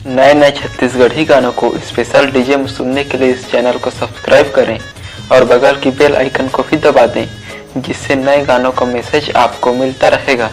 नए नए छत्तीसगढ़ी गानों को स्पेशल डीजे में सुनने के लिए इस चैनल को सब्सक्राइब करें और बगल की बेल आइकन को भी दबा दें, जिससे नए गानों का मैसेज आपको मिलता रहेगा।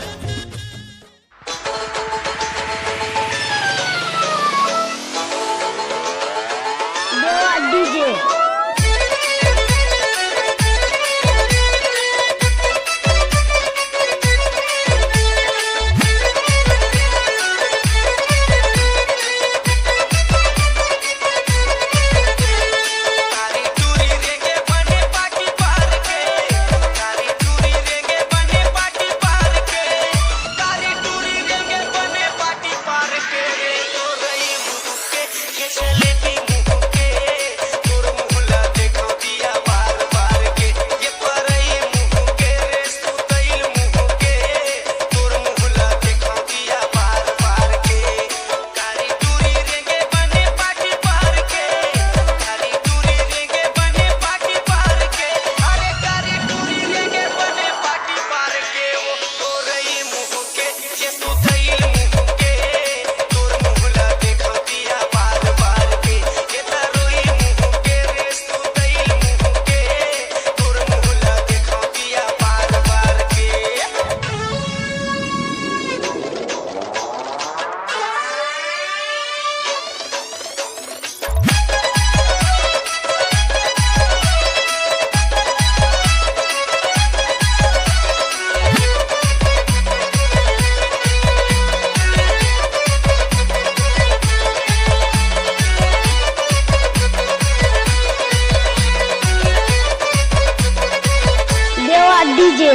डीजे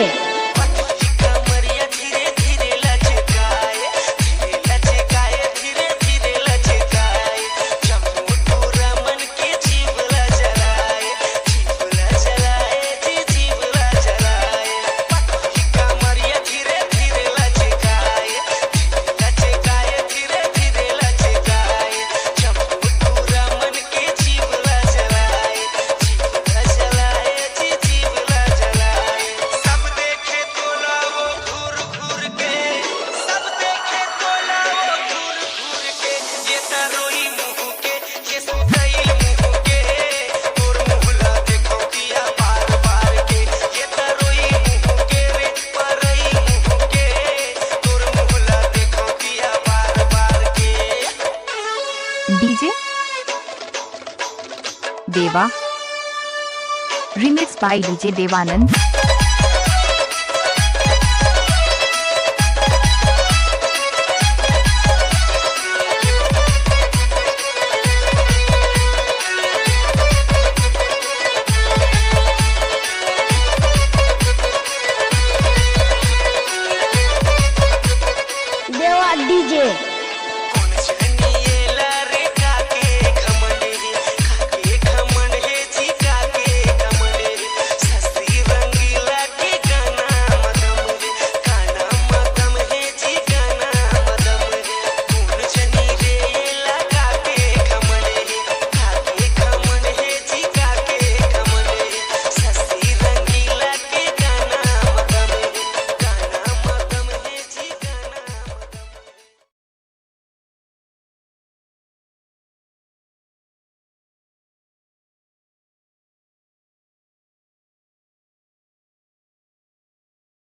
डीजे देवा रिमिक्स बाय डीजे देवानंद। देवा डीजे